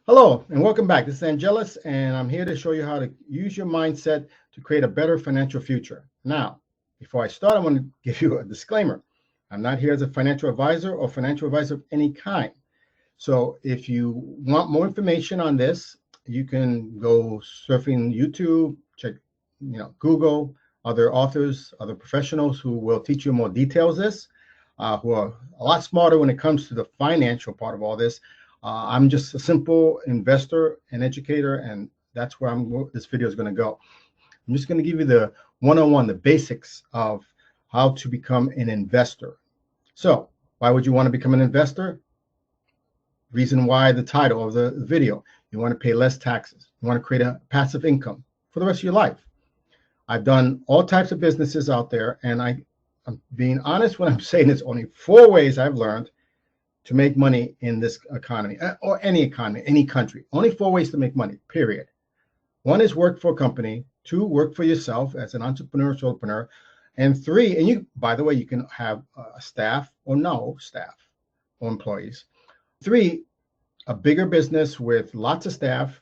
Hello and welcome back. This is Angelus, and I'm here to show you how to use your mindset to create a better financial future. Now, before I start, I want to give you a disclaimer. I'm not here as a financial advisor or financial advisor of any kind. So if you want more information on this, you can go surfing YouTube, check, Google, other authors, other professionals who will teach you more details this, who are a lot smarter when it comes to the financial part of all this. I'm just a simple investor and educator, and that's where this video is going to go. I'm just going to give you the one-on-one, the basics of how to become an investor. So why would you want to become an investor? Reason why the title of the video. You want to pay less taxes. You want to create a passive income for the rest of your life. I've done all types of businesses out there, and I'm being honest when I'm saying it's only 4 ways I've learned to make money in this economy, or any economy, any country. Only 4 ways to make money, period. 1 is work for a company. 2, work for yourself as an entrepreneur, solopreneur. And 3, and you, by the way, you can have staff or no staff or employees. 3, a bigger business with lots of staff,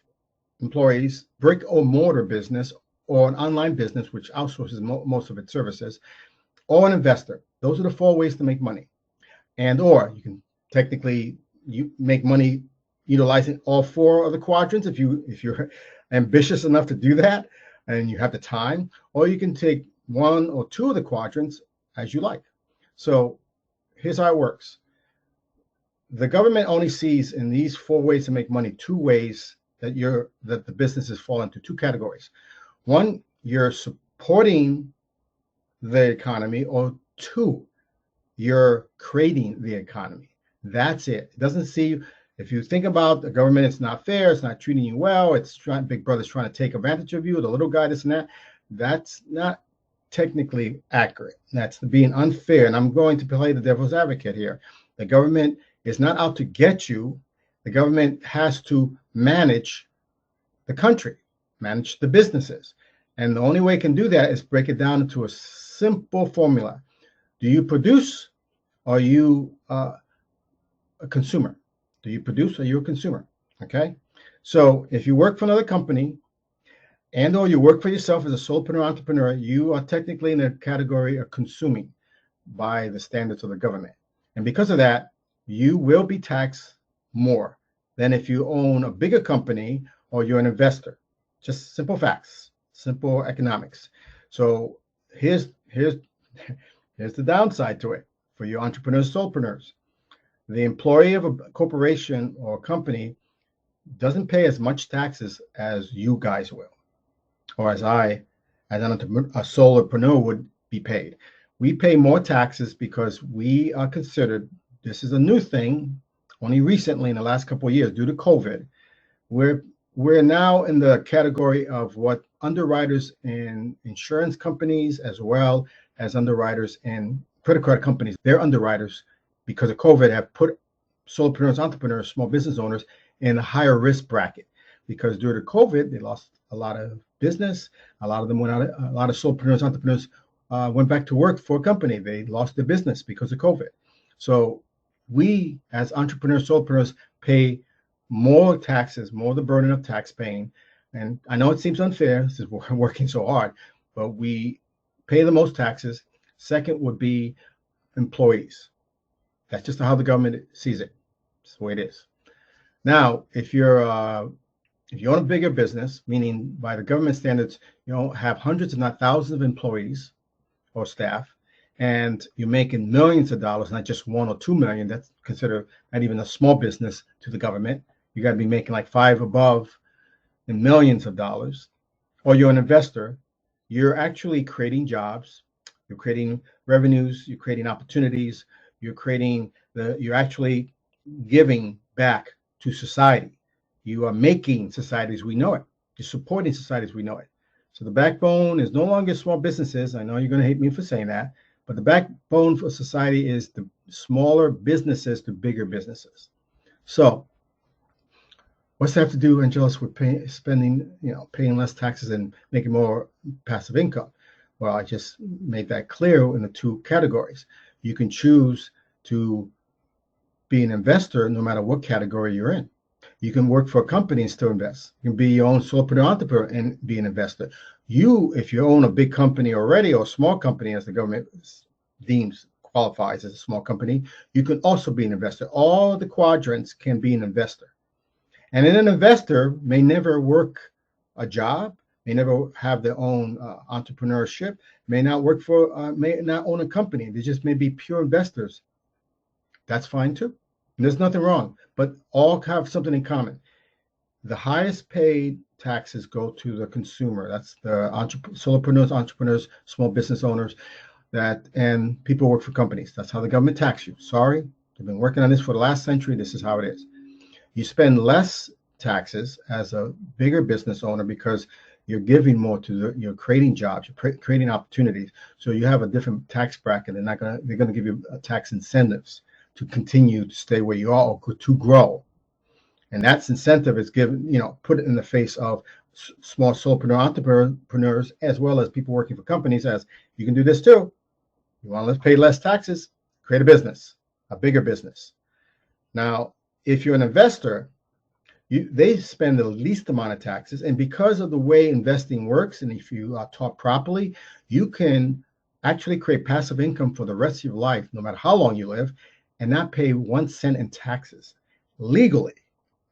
employees, brick or mortar business, or an online business which outsources most of its services, or an investor. Those are the 4 ways to make money. And or you can technically you make money utilizing all 4 of the quadrants if you're ambitious enough to do that and you have the time, or you can take 1 or 2 of the quadrants as you like. So here's how it works. The government only sees in these 4 ways to make money 2 ways that the businesses fall into 2 categories. 1, you're supporting the economy, or 2, you're creating the economy. That's it. It doesn't see, if you think about the government, it's not fair, it's not treating you well, Big Brother's trying to take advantage of you, the little guy, this and that. That's not technically accurate. That's being unfair. And I'm going to play the devil's advocate here. The government is not out to get you. The government has to manage the country, manage the businesses. And the only way it can do that is break it down into a simple formula. Do you produce, or are you a consumer? Do you produce, or are you a consumer? Okay. So if you work for another company and or you work for yourself as a solopreneur entrepreneur, you are technically in a category of consuming by the standards of the government. And because of that, you will be taxed more than if you own a bigger company or you're an investor. Just simple facts, simple economics. So here's the downside to it for you entrepreneurs, solopreneurs. The employee of a corporation or company doesn't pay as much taxes as you guys will, or as I, as a solopreneur, would be paid. We pay more taxes because we are considered, this is a new thing, only recently in the last couple of years due to COVID, we're now in the category of what underwriters in insurance companies, as well as underwriters in credit card companies, their underwriters, because of COVID, have put solopreneurs, entrepreneurs, small business owners in a higher risk bracket. Because due to COVID, they lost a lot of business. A lot of them went out. A lot of solopreneurs, entrepreneurs went back to work for a company. They lost their business because of COVID. So we, as entrepreneurs, solopreneurs, pay more taxes, more the burden of tax paying. And I know it seems unfair since we're working so hard, but we pay the most taxes. Second would be employees. That's just how the government sees it. That's the way it is. Now, if you own a bigger business, meaning by the government standards, you have hundreds, if not thousands, of employees or staff, and you're making millions of dollars, not just 1 or 2 million. That's considered not even a small business to the government. You got to be making like 5 above in millions of dollars. Or you're an investor. You're actually creating jobs. You're creating revenues. You're creating opportunities. You're actually giving back to society. You are making society as we know it. You're supporting society as we know it. So the backbone is no longer small businesses. I know you're going to hate me for saying that, but the backbone for society is the smaller businesses to bigger businesses. So what's that have to do, Angelus, with paying less taxes and making more passive income? Well, I just made that clear in the 2 categories. You can choose to be an investor no matter what category you're in. You can work for a company and still invest. You can be your own solopreneur entrepreneur and be an investor. If you own a big company already or a small company, as the government deems qualifies as a small company, you can also be an investor. All the quadrants can be an investor. And an investor may never work a job, may never have their own entrepreneurship, may not own a company. They just may be pure investors. That's fine too. And there's nothing wrong, but all have something in common. The highest paid taxes go to the consumer. That's the solopreneurs, entrepreneurs, small business owners, and people work for companies. That's how the government tax you. Sorry, they've been working on this for the last century. This is how it is. You spend less taxes as a bigger business owner because you're giving more you're creating jobs, you're creating opportunities. So you have a different tax bracket. They're going to give you tax incentives to continue to stay where you are or to grow. And that incentive is put it in the face of small solopreneur entrepreneurs, as well as people working for companies, as you can do this too. You want to pay less taxes, create a business, a bigger business. Now, if you're an investor, they spend the least amount of taxes. And because of the way investing works, and if you are taught properly, you can actually create passive income for the rest of your life, no matter how long you live, and not pay 1 cent in taxes legally.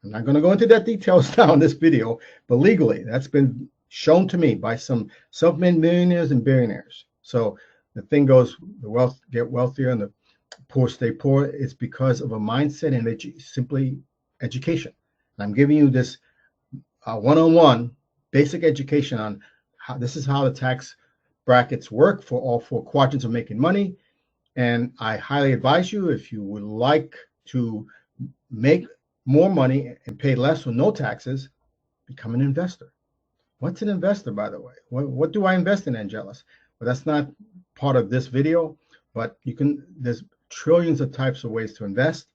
I'm not going to go into that details now in this video, but legally, that's been shown to me by some self-made millionaires and billionaires. So the thing goes, the wealth get wealthier and the poor stay poor. It's because of a mindset and simply education. And I'm giving you this one-on-one basic education on how the tax brackets work for all 4 quadrants of making money. And I highly advise you, if you would like to make more money and pay less or no taxes, become an investor. What's an investor, by the way? What do I invest in, Angelus? Well, that's not part of this video, but there's trillions of types of ways to invest.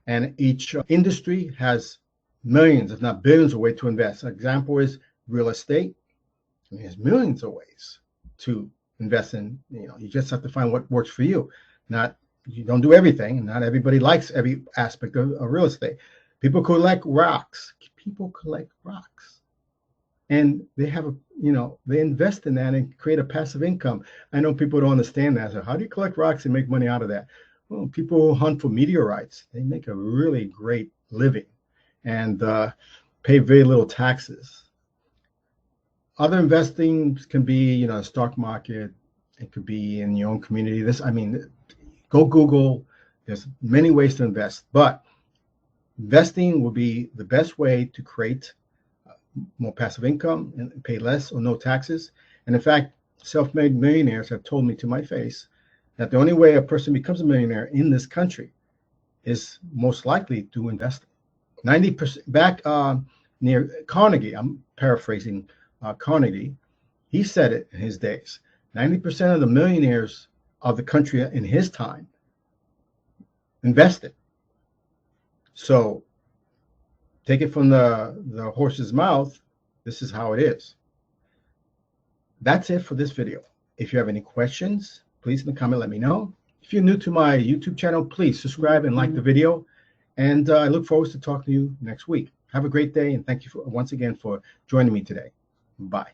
And each industry has millions, if not billions, of ways to invest. An example is real estate. There's millions of ways to invest in. You just have to find what works for you. You don't do everything. Not everybody likes every aspect of real estate. People collect rocks. And they they invest in that and create a passive income. I know people don't understand that. So how do you collect rocks and make money out of that? Well, people who hunt for meteorites, they make a really great living and pay very little taxes. Other investing can be, stock market. It could be in your own community. Go Google. There's many ways to invest, but investing will be the best way to create more passive income and pay less or no taxes. And in fact, self-made millionaires have told me to my face that the only way a person becomes a millionaire in this country is most likely through investing. 90% back near Carnegie, I'm paraphrasing Carnegie, he said it in his days. 90% of the millionaires of the country in his time invested. So take it from the horse's mouth. This is how it is. That's it for this video. If you have any questions, please in the comment, let me know. If you're new to my YouTube channel, please subscribe and like the video. And I look forward to talking to you next week. Have a great day. And thank you once again for joining me today. Bye.